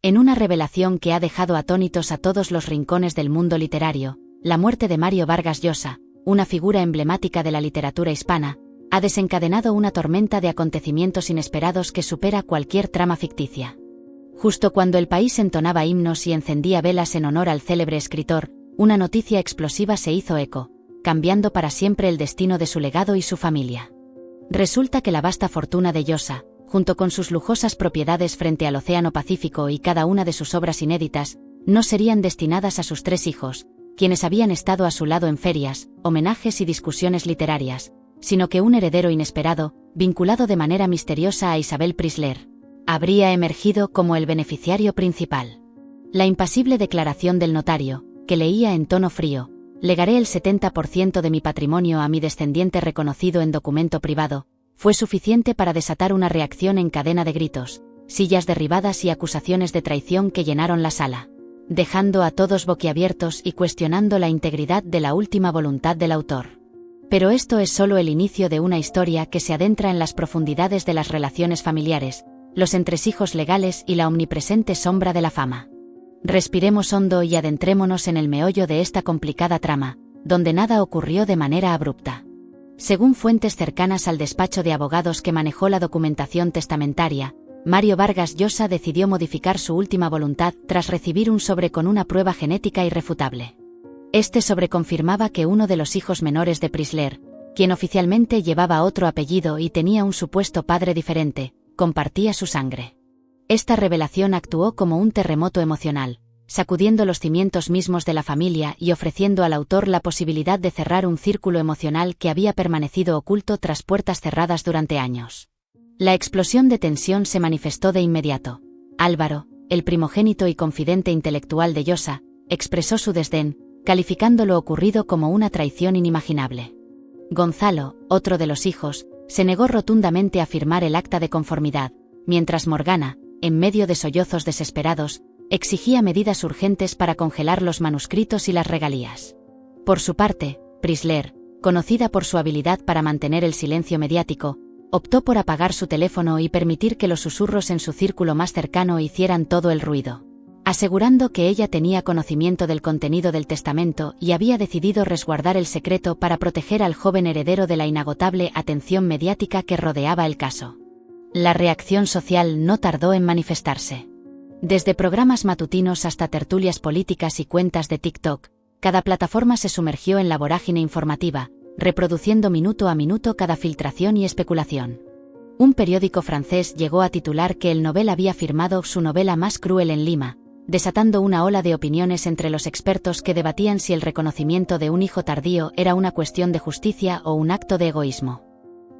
En una revelación que ha dejado atónitos a todos los rincones del mundo literario, la muerte de Mario Vargas Llosa, una figura emblemática de la literatura hispana, ha desencadenado una tormenta de acontecimientos inesperados que supera cualquier trama ficticia. Justo cuando el país entonaba himnos y encendía velas en honor al célebre escritor, una noticia explosiva se hizo eco, cambiando para siempre el destino de su legado y su familia. Resulta que la vasta fortuna de Llosa, junto con sus lujosas propiedades frente al Océano Pacífico y cada una de sus obras inéditas, no serían destinadas a sus 3 hijos, quienes habían estado a su lado en ferias, homenajes y discusiones literarias, sino que un heredero inesperado, vinculado de manera misteriosa a Isabel Preisler, habría emergido como el beneficiario principal. La impasible declaración del notario, que leía en tono frío: «Legaré el 70% de mi patrimonio a mi descendiente reconocido en documento privado», fue suficiente para desatar una reacción en cadena de gritos, sillas derribadas y acusaciones de traición que llenaron la sala, dejando a todos boquiabiertos y cuestionando la integridad de la última voluntad del autor. Pero esto es solo el inicio de una historia que se adentra en las profundidades de las relaciones familiares, los entresijos legales y la omnipresente sombra de la fama. Respiremos hondo y adentrémonos en el meollo de esta complicada trama, donde nada ocurrió de manera abrupta. Según fuentes cercanas al despacho de abogados que manejó la documentación testamentaria, Mario Vargas Llosa decidió modificar su última voluntad tras recibir un sobre con una prueba genética irrefutable. Este sobre confirmaba que uno de los hijos menores de Preisler, quien oficialmente llevaba otro apellido y tenía un supuesto padre diferente, compartía su sangre. Esta revelación actuó como un terremoto emocional, sacudiendo los cimientos mismos de la familia y ofreciendo al autor la posibilidad de cerrar un círculo emocional que había permanecido oculto tras puertas cerradas durante años. La explosión de tensión se manifestó de inmediato. Álvaro, el primogénito y confidente intelectual de Llosa, expresó su desdén, calificando lo ocurrido como una traición inimaginable. Gonzalo, otro de los hijos, se negó rotundamente a firmar el acta de conformidad, mientras Morgana, en medio de sollozos desesperados, exigía medidas urgentes para congelar los manuscritos y las regalías. Por su parte, Preisler, conocida por su habilidad para mantener el silencio mediático, optó por apagar su teléfono y permitir que los susurros en su círculo más cercano hicieran todo el ruido, asegurando que ella tenía conocimiento del contenido del testamento y había decidido resguardar el secreto para proteger al joven heredero de la inagotable atención mediática que rodeaba el caso. La reacción social no tardó en manifestarse. Desde programas matutinos hasta tertulias políticas y cuentas de TikTok, cada plataforma se sumergió en la vorágine informativa, reproduciendo minuto a minuto cada filtración y especulación. Un periódico francés llegó a titular que el novel había firmado su novela más cruel en Lima, desatando una ola de opiniones entre los expertos que debatían si el reconocimiento de un hijo tardío era una cuestión de justicia o un acto de egoísmo.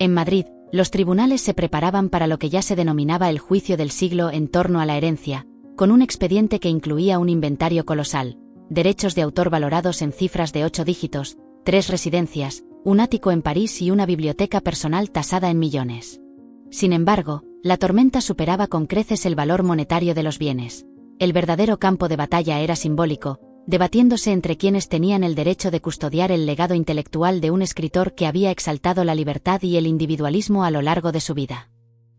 En Madrid, los tribunales se preparaban para lo que ya se denominaba el juicio del siglo en torno a la herencia, con un expediente que incluía un inventario colosal, derechos de autor valorados en cifras de 8 dígitos, 3 residencias, un ático en París y una biblioteca personal tasada en millones. Sin embargo, la tormenta superaba con creces el valor monetario de los bienes. El verdadero campo de batalla era simbólico, debatiéndose entre quienes tenían el derecho de custodiar el legado intelectual de un escritor que había exaltado la libertad y el individualismo a lo largo de su vida.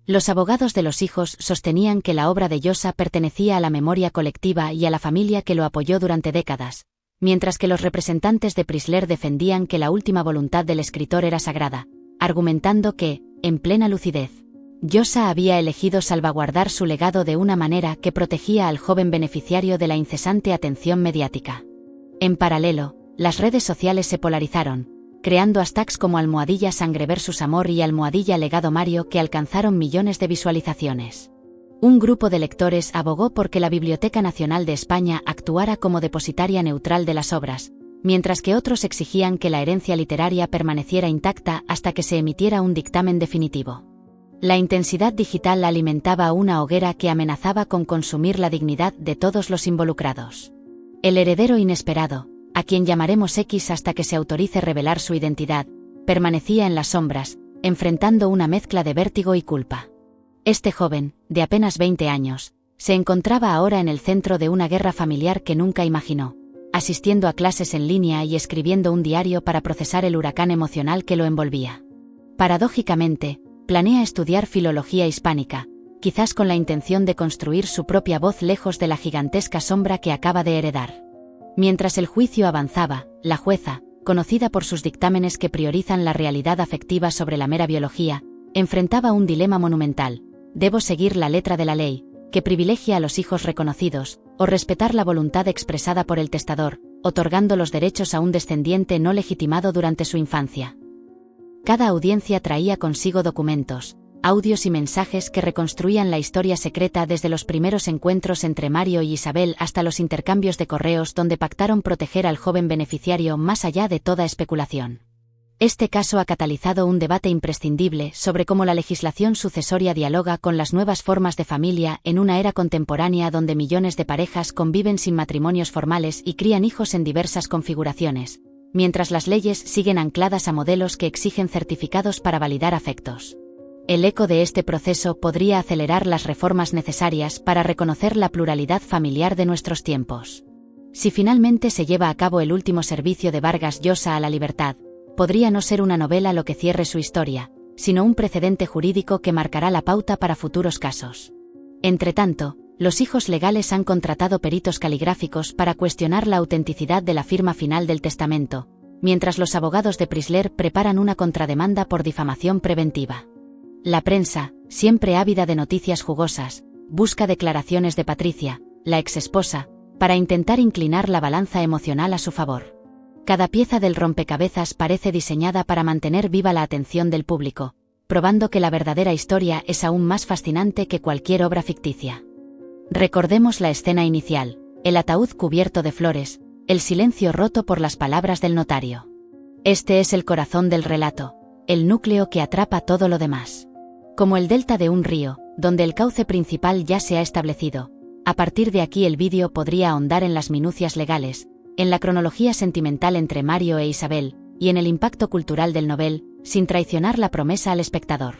Los abogados de los hijos sostenían que la obra de Llosa pertenecía a la memoria colectiva y a la familia que lo apoyó durante décadas, mientras que los representantes de Preisler defendían que la última voluntad del escritor era sagrada, argumentando que, en plena lucidez, Llosa había elegido salvaguardar su legado de una manera que protegía al joven beneficiario de la incesante atención mediática. En paralelo, las redes sociales se polarizaron, creando hashtags como #Sangre versus Amor y #Legado Mario que alcanzaron millones de visualizaciones. Un grupo de lectores abogó por que la Biblioteca Nacional de España actuara como depositaria neutral de las obras, mientras que otros exigían que la herencia literaria permaneciera intacta hasta que se emitiera un dictamen definitivo. La intensidad digital alimentaba una hoguera que amenazaba con consumir la dignidad de todos los involucrados. El heredero inesperado, a quien llamaremos X hasta que se autorice revelar su identidad, permanecía en las sombras, enfrentando una mezcla de vértigo y culpa. Este joven, de apenas 20 años, se encontraba ahora en el centro de una guerra familiar que nunca imaginó, asistiendo a clases en línea y escribiendo un diario para procesar el huracán emocional que lo envolvía. Paradójicamente, planea estudiar filología hispánica, quizás con la intención de construir su propia voz lejos de la gigantesca sombra que acaba de heredar. Mientras el juicio avanzaba, la jueza, conocida por sus dictámenes que priorizan la realidad afectiva sobre la mera biología, enfrentaba un dilema monumental: ¿debo seguir la letra de la ley, que privilegia a los hijos reconocidos, o respetar la voluntad expresada por el testador, otorgando los derechos a un descendiente no legitimado durante su infancia? Cada audiencia traía consigo documentos, audios y mensajes que reconstruían la historia secreta, desde los primeros encuentros entre Mario y Isabel hasta los intercambios de correos donde pactaron proteger al joven beneficiario más allá de toda especulación. Este caso ha catalizado un debate imprescindible sobre cómo la legislación sucesoria dialoga con las nuevas formas de familia en una era contemporánea donde millones de parejas conviven sin matrimonios formales y crían hijos en diversas configuraciones, mientras las leyes siguen ancladas a modelos que exigen certificados para validar afectos. El eco de este proceso podría acelerar las reformas necesarias para reconocer la pluralidad familiar de nuestros tiempos. Si finalmente se lleva a cabo el último servicio de Vargas Llosa a la libertad, podría no ser una novela lo que cierre su historia, sino un precedente jurídico que marcará la pauta para futuros casos. Entretanto, los hijos legales han contratado peritos caligráficos para cuestionar la autenticidad de la firma final del testamento, mientras los abogados de Prisler preparan una contrademanda por difamación preventiva. La prensa, siempre ávida de noticias jugosas, busca declaraciones de Patricia, la exesposa, para intentar inclinar la balanza emocional a su favor. Cada pieza del rompecabezas parece diseñada para mantener viva la atención del público, probando que la verdadera historia es aún más fascinante que cualquier obra ficticia. Recordemos la escena inicial: el ataúd cubierto de flores, el silencio roto por las palabras del notario. Este es el corazón del relato, el núcleo que atrapa todo lo demás. Como el delta de un río, donde el cauce principal ya se ha establecido, a partir de aquí el vídeo podría ahondar en las minucias legales, en la cronología sentimental entre Mario e Isabel, y en el impacto cultural del novel, sin traicionar la promesa al espectador.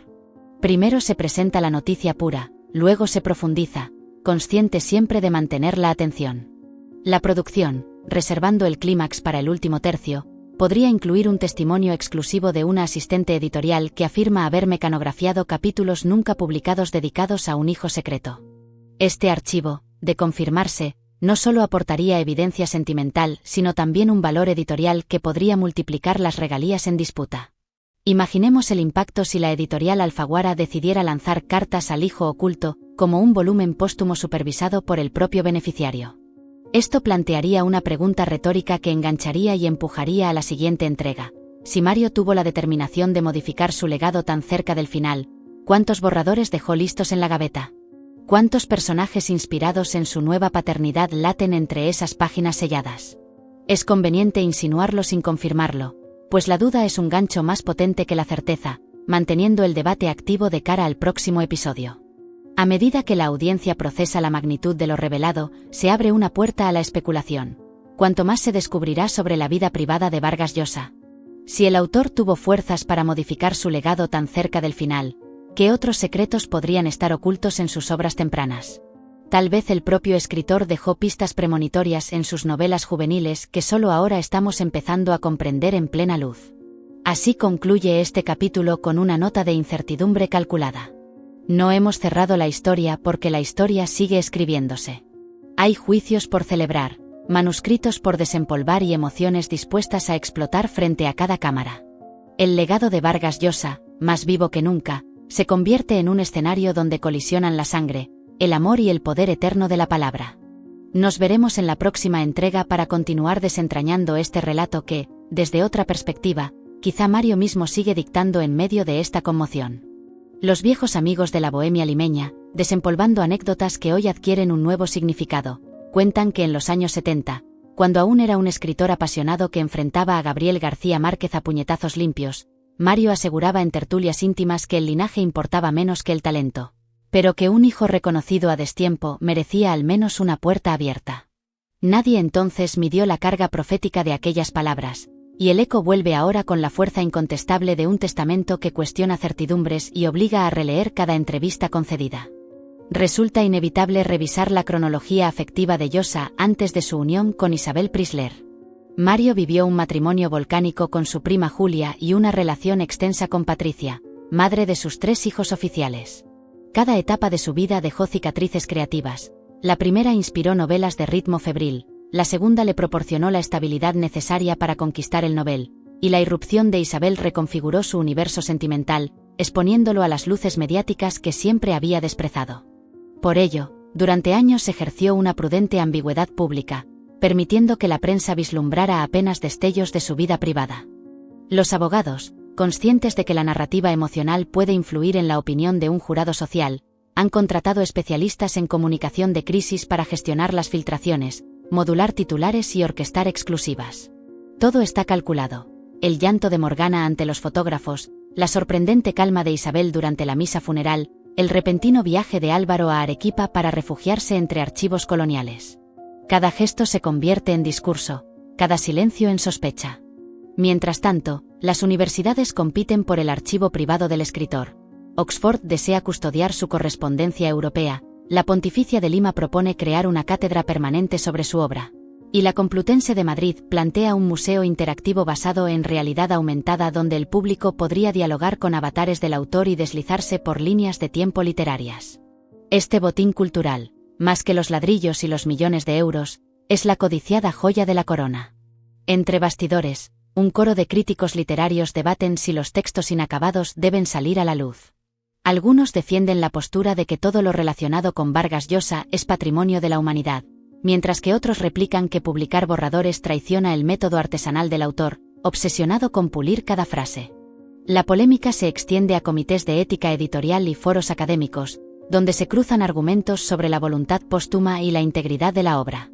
Primero se presenta la noticia pura, luego se profundiza, consciente siempre de mantener la atención. La producción, reservando el clímax para el último tercio, podría incluir un testimonio exclusivo de una asistente editorial que afirma haber mecanografiado capítulos nunca publicados dedicados a un hijo secreto. Este archivo, de confirmarse, no solo aportaría evidencia sentimental, sino también un valor editorial que podría multiplicar las regalías en disputa. Imaginemos el impacto si la editorial Alfaguara decidiera lanzar Cartas al hijo oculto, como un volumen póstumo supervisado por el propio beneficiario. Esto plantearía una pregunta retórica que engancharía y empujaría a la siguiente entrega. Si Mario tuvo la determinación de modificar su legado tan cerca del final, ¿cuántos borradores dejó listos en la gaveta? ¿Cuántos personajes inspirados en su nueva paternidad laten entre esas páginas selladas? Es conveniente insinuarlo sin confirmarlo, pues la duda es un gancho más potente que la certeza, manteniendo el debate activo de cara al próximo episodio. A medida que la audiencia procesa la magnitud de lo revelado, se abre una puerta a la especulación. Cuanto más se descubrirá sobre la vida privada de Vargas Llosa. Si el autor tuvo fuerzas para modificar su legado tan cerca del final, ¿qué otros secretos podrían estar ocultos en sus obras tempranas? Tal vez el propio escritor dejó pistas premonitorias en sus novelas juveniles que solo ahora estamos empezando a comprender en plena luz. Así concluye este capítulo con una nota de incertidumbre calculada. No hemos cerrado la historia porque la historia sigue escribiéndose. Hay juicios por celebrar, manuscritos por desempolvar y emociones dispuestas a explotar frente a cada cámara. El legado de Vargas Llosa, más vivo que nunca, se convierte en un escenario donde colisionan la sangre, el amor y el poder eterno de la palabra. Nos veremos en la próxima entrega para continuar desentrañando este relato que, desde otra perspectiva, quizá Mario mismo sigue dictando en medio de esta conmoción. Los viejos amigos de la bohemia limeña, desempolvando anécdotas que hoy adquieren un nuevo significado, cuentan que en los años 70, cuando aún era un escritor apasionado que enfrentaba a Gabriel García Márquez a puñetazos limpios, Mario aseguraba en tertulias íntimas que el linaje importaba menos que el talento, pero que un hijo reconocido a destiempo merecía al menos una puerta abierta. Nadie entonces midió la carga profética de aquellas palabras, y el eco vuelve ahora con la fuerza incontestable de un testamento que cuestiona certidumbres y obliga a releer cada entrevista concedida. Resulta inevitable revisar la cronología afectiva de Llosa antes de su unión con Isabel Prisler. Mario vivió un matrimonio volcánico con su prima Julia y una relación extensa con Patricia, madre de sus 3 hijos oficiales. Cada etapa de su vida dejó cicatrices creativas. La primera inspiró novelas de ritmo febril, la segunda le proporcionó la estabilidad necesaria para conquistar el Nobel, y la irrupción de Isabel reconfiguró su universo sentimental, exponiéndolo a las luces mediáticas que siempre había desprezado. Por ello, durante años ejerció una prudente ambigüedad pública, permitiendo que la prensa vislumbrara apenas destellos de su vida privada. Los abogados, conscientes de que la narrativa emocional puede influir en la opinión de un jurado social, han contratado especialistas en comunicación de crisis para gestionar las filtraciones, modular titulares y orquestar exclusivas. Todo está calculado. El llanto de Morgana ante los fotógrafos, la sorprendente calma de Isabel durante la misa funeral, el repentino viaje de Álvaro a Arequipa para refugiarse entre archivos coloniales. Cada gesto se convierte en discurso, cada silencio en sospecha. Mientras tanto, las universidades compiten por el archivo privado del escritor. Oxford desea custodiar su correspondencia europea, la Pontificia de Lima propone crear una cátedra permanente sobre su obra. Y la Complutense de Madrid plantea un museo interactivo basado en realidad aumentada donde el público podría dialogar con avatares del autor y deslizarse por líneas de tiempo literarias. Este botín cultural, más que los ladrillos y los millones de euros, es la codiciada joya de la corona. Entre bastidores, un coro de críticos literarios debaten si los textos inacabados deben salir a la luz. Algunos defienden la postura de que todo lo relacionado con Vargas Llosa es patrimonio de la humanidad, mientras que otros replican que publicar borradores traiciona el método artesanal del autor, obsesionado con pulir cada frase. La polémica se extiende a comités de ética editorial y foros académicos, donde se cruzan argumentos sobre la voluntad póstuma y la integridad de la obra.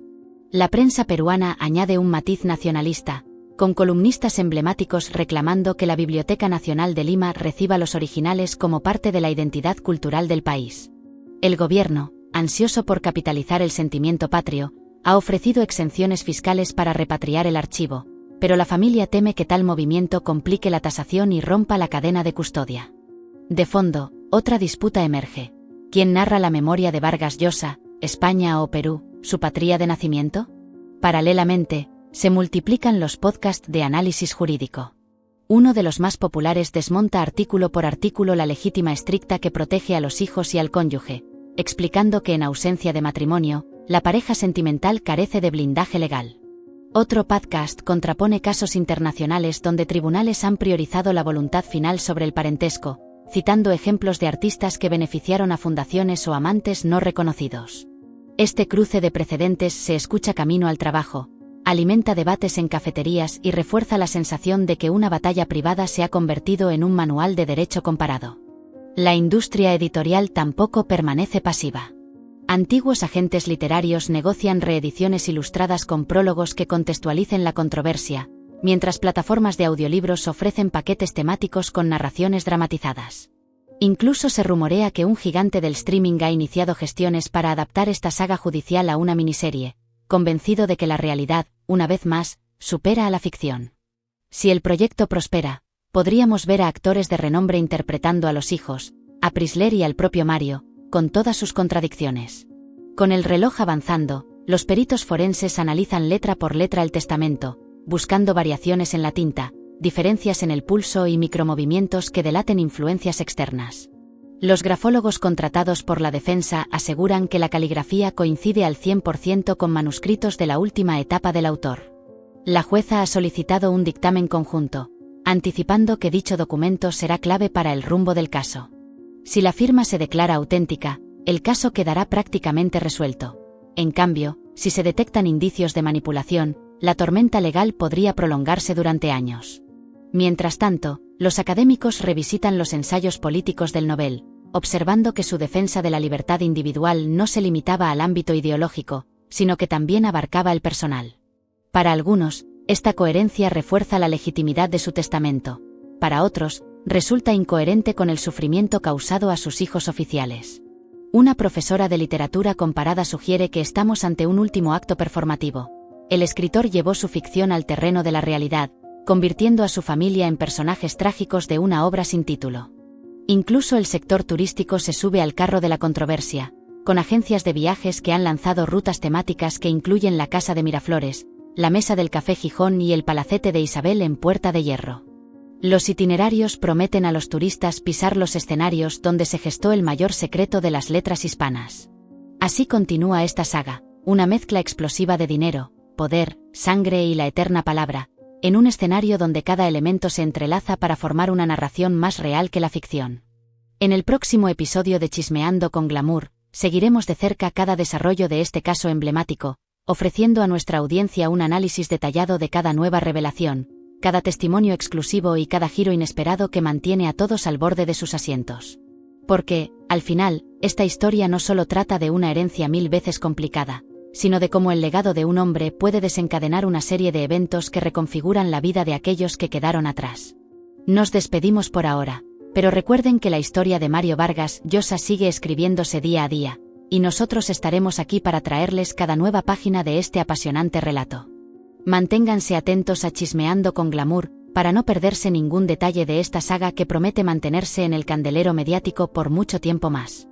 La prensa peruana añade un matiz nacionalista, con columnistas emblemáticos reclamando que la Biblioteca Nacional de Lima reciba los originales como parte de la identidad cultural del país. El gobierno, ansioso por capitalizar el sentimiento patrio, ha ofrecido exenciones fiscales para repatriar el archivo, pero la familia teme que tal movimiento complique la tasación y rompa la cadena de custodia. De fondo, otra disputa emerge. ¿Quién narra la memoria de Vargas Llosa, España o Perú, su patria de nacimiento? Paralelamente, se multiplican los podcasts de análisis jurídico. Uno de los más populares desmonta artículo por artículo la legítima estricta que protege a los hijos y al cónyuge, explicando que en ausencia de matrimonio, la pareja sentimental carece de blindaje legal. Otro podcast contrapone casos internacionales donde tribunales han priorizado la voluntad final sobre el parentesco, citando ejemplos de artistas que beneficiaron a fundaciones o amantes no reconocidos. Este cruce de precedentes se escucha camino al trabajo, alimenta debates en cafeterías y refuerza la sensación de que una batalla privada se ha convertido en un manual de derecho comparado. La industria editorial tampoco permanece pasiva. Antiguos agentes literarios negocian reediciones ilustradas con prólogos que contextualicen la controversia, mientras plataformas de audiolibros ofrecen paquetes temáticos con narraciones dramatizadas. Incluso se rumorea que un gigante del streaming ha iniciado gestiones para adaptar esta saga judicial a una miniserie, convencido de que la realidad, una vez más, supera a la ficción. Si el proyecto prospera, podríamos ver a actores de renombre interpretando a los hijos, a Prisler y al propio Mario, con todas sus contradicciones. Con el reloj avanzando, los peritos forenses analizan letra por letra el testamento, buscando variaciones en la tinta, diferencias en el pulso y micromovimientos que delaten influencias externas. Los grafólogos contratados por la defensa aseguran que la caligrafía coincide al 100% con manuscritos de la última etapa del autor. La jueza ha solicitado un dictamen conjunto, anticipando que dicho documento será clave para el rumbo del caso. Si la firma se declara auténtica, el caso quedará prácticamente resuelto. En cambio, si se detectan indicios de manipulación, la tormenta legal podría prolongarse durante años. Mientras tanto, los académicos revisitan los ensayos políticos del Nobel, observando que su defensa de la libertad individual no se limitaba al ámbito ideológico, sino que también abarcaba el personal. Para algunos, esta coherencia refuerza la legitimidad de su testamento. Para otros, resulta incoherente con el sufrimiento causado a sus hijos oficiales. Una profesora de literatura comparada sugiere que estamos ante un último acto performativo. El escritor llevó su ficción al terreno de la realidad, convirtiendo a su familia en personajes trágicos de una obra sin título. Incluso el sector turístico se sube al carro de la controversia, con agencias de viajes que han lanzado rutas temáticas que incluyen la Casa de Miraflores, la Mesa del Café Gijón y el Palacete de Isabel en Puerta de Hierro. Los itinerarios prometen a los turistas pisar los escenarios donde se gestó el mayor secreto de las letras hispanas. Así continúa esta saga, una mezcla explosiva de dinero, poder, sangre y la eterna palabra, en un escenario donde cada elemento se entrelaza para formar una narración más real que la ficción. En el próximo episodio de Chismeando con Glamour, seguiremos de cerca cada desarrollo de este caso emblemático, ofreciendo a nuestra audiencia un análisis detallado de cada nueva revelación, cada testimonio exclusivo y cada giro inesperado que mantiene a todos al borde de sus asientos. Porque, al final, esta historia no solo trata de una herencia 1000 veces complicada, sino de cómo el legado de un hombre puede desencadenar una serie de eventos que reconfiguran la vida de aquellos que quedaron atrás. Nos despedimos por ahora, pero recuerden que la historia de Mario Vargas Llosa sigue escribiéndose día a día, y nosotros estaremos aquí para traerles cada nueva página de este apasionante relato. Manténganse atentos a Chismeando con Glamour, para no perderse ningún detalle de esta saga que promete mantenerse en el candelero mediático por mucho tiempo más.